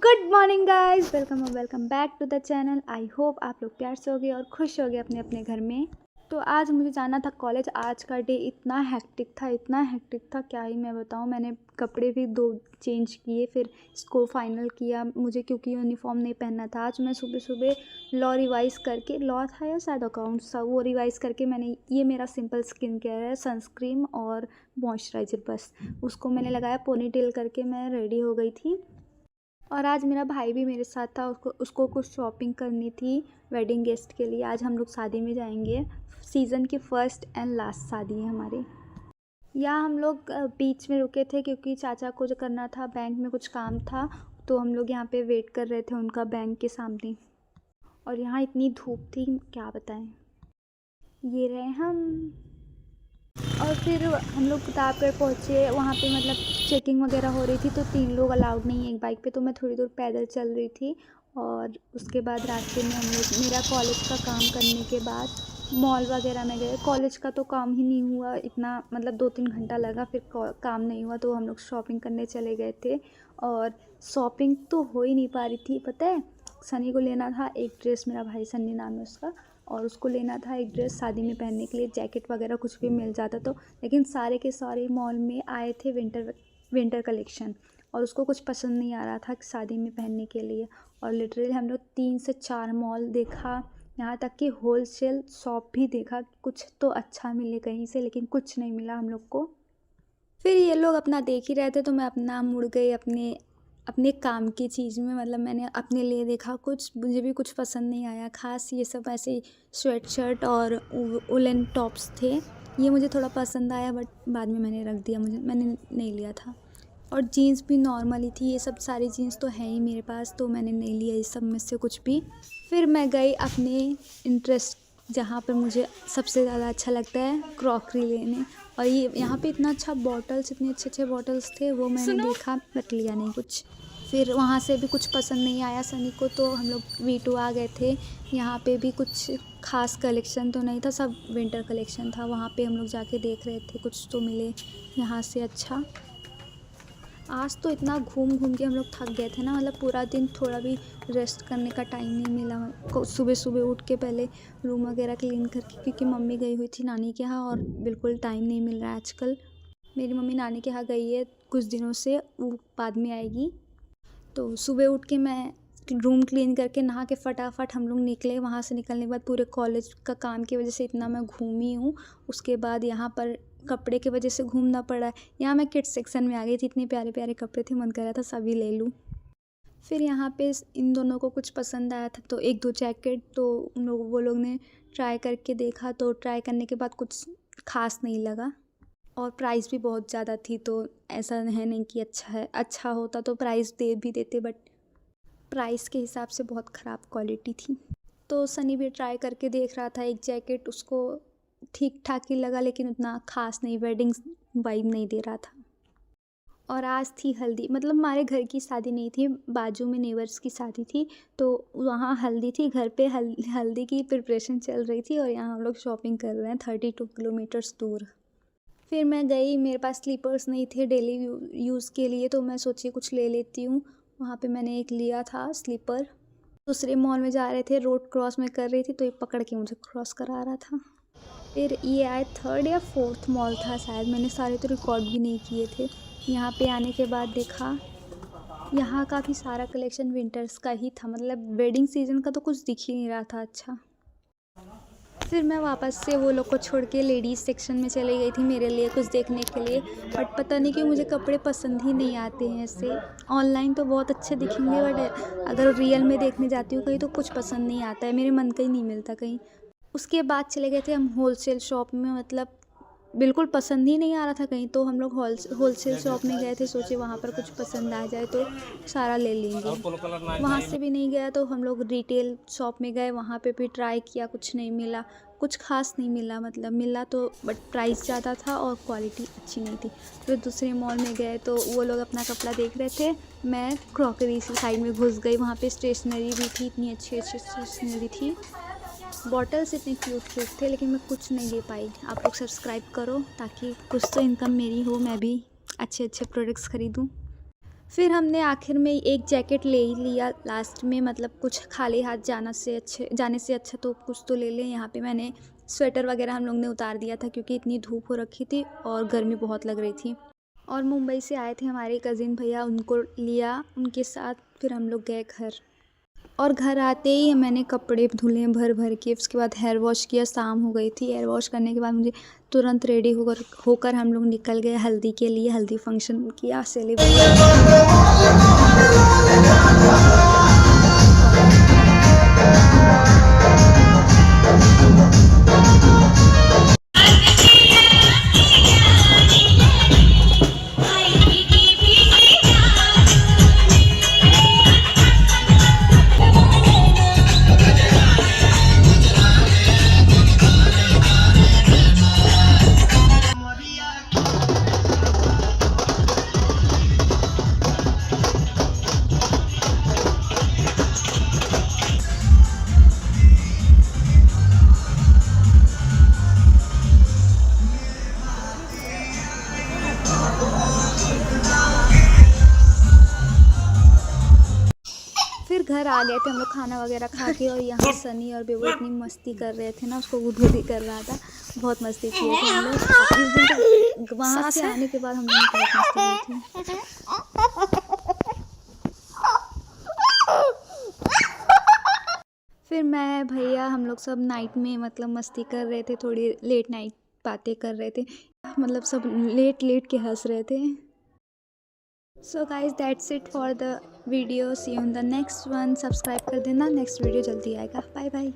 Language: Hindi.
Good morning guys, welcome back to the channel. I hope आप लोग प्यार से होगे और खुश होगे अपने अपने घर में। तो आज मुझे जाना था कॉलेज। आज का डे इतना हेक्टिक था क्या ही मैं बताऊँ। मैंने कपड़े भी 2 चेंज किए, फिर इसको फाइनल किया मुझे क्योंकि यूनिफॉर्म नहीं पहनना था। आज मैं सुबह सुबह लॉ रिवाइज़ करके, लॉ था या शायद अकाउंट्स था, वो रिवाइज़ करके मैंने ये मेरा सिंपल स्किन केयर है, सनस्क्रीन और मॉइस्चराइज़र, बस उसको मैंने लगाया। पोनी टेल करके मैं रेडी हो गई थी। और आज मेरा भाई भी मेरे साथ था। उसको कुछ शॉपिंग करनी थी वेडिंग गेस्ट के लिए। आज हम लोग शादी में जाएंगे। सीज़न की फर्स्ट एंड लास्ट शादी है हमारी। यहाँ हम लोग बीच में रुके थे क्योंकि चाचा को जो करना था, बैंक में कुछ काम था, तो हम लोग यहाँ पे वेट कर रहे थे उनका बैंक के सामने। और यहाँ इतनी धूप थी क्या बताएं। ये रहे हम। और फिर हम लोग प्रतापगढ़ पहुँचे। वहाँ पे मतलब चेकिंग वगैरह हो रही थी, तो 3 लोग अलाउड नहीं है एक बाइक पे। तो मैं थोड़ी दूर पैदल चल रही थी। और उसके बाद रास्ते में हम लोग, मेरा कॉलेज का काम करने के बाद मॉल वगैरह में गए। कॉलेज का तो काम ही नहीं हुआ इतना, मतलब 2-3 घंटा लगा, फिर काम नहीं हुआ तो हम लोग शॉपिंग करने चले गए थे। और शॉपिंग तो हो ही नहीं पा रही थी, पता है। सनी को लेना था एक ड्रेस, मेरा भाई सन्नी नाम है उसका, और उसको लेना था एक ड्रेस शादी में पहनने के लिए, जैकेट वगैरह कुछ भी मिल जाता तो। लेकिन सारे के सारे मॉल में आए थे विंटर कलेक्शन, और उसको कुछ पसंद नहीं आ रहा था शादी में पहनने के लिए। और लिटरली हम लोग 3 से 4 मॉल देखा, यहाँ तक कि होलसेल शॉप भी देखा, कुछ तो अच्छा मिले कहीं से, लेकिन कुछ नहीं मिला हम लोग को। फिर ये लोग अपना देख ही रहे थे तो मैं अपना मुड़ गई अपने अपने काम की चीज़ में। मतलब मैंने अपने लिए देखा, कुछ मुझे भी कुछ पसंद नहीं आया ख़ास। ये सब ऐसे ही स्वेट शर्ट और वुलन टॉप्स थे, ये मुझे थोड़ा पसंद आया, बट बाद में मैंने रख दिया, मैंने नहीं लिया था। और जीन्स भी नॉर्मल ही थी, ये सब सारी जीन्स तो है ही मेरे पास, तो मैंने नहीं लिया इस सब में से कुछ भी। फिर मैं गई अपने इंटरेस्ट, जहाँ पर मुझे सबसे ज़्यादा अच्छा लगता है, क्रॉकरी लेने। और ये यहाँ पे इतना अच्छा बॉटल्स, इतने अच्छे अच्छे बॉटल्स थे, वो मैंने देखा बट लिया नहीं कुछ। फिर वहाँ से भी कुछ पसंद नहीं आया सनी को, तो हम लोग V2 आ गए थे। यहाँ पे भी कुछ खास कलेक्शन तो नहीं था, सब विंटर कलेक्शन था। वहाँ पे हम लोग जाके देख रहे थे, कुछ तो मिले यहाँ से अच्छा। आज तो इतना घूम घूम के हम लोग थक गए थे ना, मतलब पूरा दिन थोड़ा भी रेस्ट करने का टाइम नहीं मिला। सुबह सुबह उठ के पहले रूम वगैरह क्लीन करके, क्योंकि मम्मी गई हुई थी नानी के यहाँ और बिल्कुल टाइम नहीं मिल रहा है आजकल। मेरी मम्मी नानी के यहाँ गई है कुछ दिनों से, वो बाद में आएगी। तो सुबह उठ के मैं रूम क्लीन करके नहा के फटाफट हम लोग निकले। वहाँ से निकलने के बाद पूरे कॉलेज का काम की वजह से इतना मैं घूमी हूँ। उसके बाद यहाँ पर कपड़े की वजह से घूमना पड़ा है। यहाँ मैं किड्स सेक्शन में आ गई थी, इतने प्यारे प्यारे कपड़े थे, मन कर रहा था सभी ले लूँ। फिर यहाँ पे इन दोनों को कुछ पसंद आया था, तो 1-2 जैकेट तो वो लोग ने ट्राई करके देखा, तो ट्राई करने के बाद कुछ खास नहीं लगा। और प्राइस भी बहुत ज़्यादा थी, तो ऐसा है नहीं कि अच्छा है, अच्छा होता तो प्राइस दे भी देते, बट प्राइस के हिसाब से बहुत ख़राब क्वालिटी थी। तो सनी भी ट्राई करके देख रहा था एक जैकेट, उसको ठीक ठाक ही लगा, लेकिन उतना ख़ास नहीं, वेडिंग वाइब नहीं दे रहा था। और आज थी हल्दी, मतलब हमारे घर की शादी नहीं थी, बाजू में नेबर्स की शादी थी, तो वहाँ हल्दी थी। घर पे हल्दी की प्रिपरेशन चल रही थी, और यहाँ हम लोग शॉपिंग कर रहे हैं 32 किलोमीटर्स दूर। फिर मैं गई, मेरे पास स्लीपर्स नहीं थे डेली यूज़ के लिए, तो मैं सोची कुछ ले लेती हूँ। वहाँ पे मैंने एक लिया था स्लीपर। दूसरे मॉल में जा रहे थे, रोड क्रॉस में कर रही थी, तो ये पकड़ के मुझे क्रॉस करा रहा था। फिर ये आए 3rd या 4th मॉल था शायद, मैंने सारे तो रिकॉर्ड भी नहीं किए थे। यहाँ पे आने के बाद देखा, यहाँ काफ़ी सारा कलेक्शन विंटर्स का ही था, मतलब वेडिंग सीजन का तो कुछ दिख ही नहीं रहा था अच्छा। फिर मैं वापस से वो लोग को छोड़ के लेडीज़ सेक्शन में चली गई थी मेरे लिए कुछ देखने के लिए, बट पता नहीं क्यों मुझे कपड़े पसंद ही नहीं आते हैं ऐसे। ऑनलाइन तो बहुत अच्छे दिखेंगे, बट अगर रियल में देखने जाती हूँ कहीं तो कुछ पसंद नहीं आता है, मेरे मन का ही नहीं मिलता कहीं। उसके बाद चले गए थे हम होलसेल शॉप में, मतलब बिल्कुल पसंद ही नहीं आ रहा था कहीं, तो हम लोग होलसेल शॉप में गए थे, सोचे वहाँ पर कुछ पसंद आ जाए तो सारा ले लेंगे। वहाँ से भी नहीं गया तो हम लोग रिटेल शॉप में गए, वहाँ पे भी ट्राई किया, कुछ नहीं मिला, कुछ खास नहीं मिला, मतलब मिला तो बट प्राइस ज़्यादा था और क्वालिटी अच्छी नहीं थी। फिर दूसरे मॉल में गए तो वो लोग अपना कपड़ा देख रहे थे, मैं क्रॉकरी सी साइड में घुस गई। वहाँ पे स्टेशनरी भी थी, इतनी अच्छी अच्छी स्टेशनरी थी, बॉटल्स इतने क्यूट थे, लेकिन मैं कुछ नहीं ले पाई। आप लोग सब्सक्राइब करो ताकि कुछ तो इनकम मेरी हो, मैं भी अच्छे अच्छे प्रोडक्ट्स ख़रीदूँ। फिर हमने आखिर में एक जैकेट ले ही लिया लास्ट में, मतलब कुछ खाली हाथ जाने से अच्छा तो कुछ तो ले लें। यहाँ पे मैंने स्वेटर वगैरह हम लोग ने उतार दिया था क्योंकि इतनी धूप हो रखी थी और गर्मी बहुत लग रही थी। और मुंबई से आए थे हमारे कज़िन भैया, उनको लिया उनके साथ, फिर हम लोग गए घर। और घर आते ही मैंने कपड़े धुले भर भर के, उसके बाद हेयर वॉश किया। शाम हो गई थी। हेयर वॉश करने के बाद मुझे तुरंत रेडी होकर हम लोग निकल गए हल्दी के लिए। हल्दी फंक्शन किया, सेलिब्रेट। फिर घर आ गए थे हम लोग खाना वगैरह खा के। और यहाँ सनी और बेबो इतनी मस्ती कर रहे थे ना, उसको गुदगुदी कर रहा था। बहुत मस्ती किए थे हम लोग इस दिन। तो वहाँ से आने के बाद हम लोगों ने बहुत मस्ती की थी। फिर मैं भैया हम लोग सब नाइट में मतलब मस्ती कर रहे थे, थोड़ी लेट नाइट बातें कर रहे थे, मतलब सब लेट लेट के हंस रहे थे। So guys that's it for the video. See you in the next one. Subscribe कर देना, नेक्स्ट वीडियो जल्दी आएगा। Bye bye.